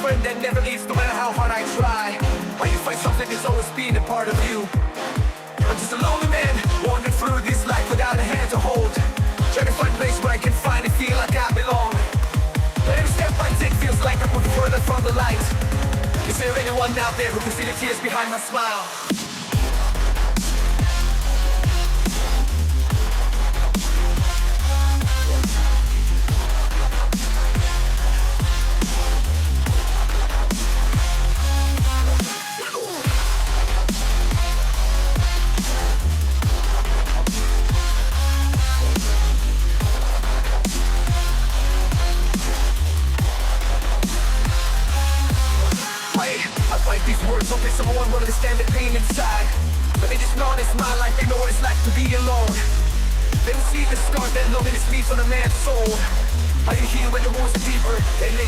friend that never leaves no matter how hard I try. Why you find something that's always been a part of you? I'm just a lonely man, wandering through this life without a hand to hold. Trying to find a place where I can finally feel like I belong. But every step I take feels like I'm moving further from the light. Is there anyone out there who can see the tears behind my smile? I write these words hoping someone will understand the pain inside. But they just know it's my life, they know what it's like to be alone. They don't see the scars that loneliness leaves on a man's soul. How you heal when the wounds are deeper, and they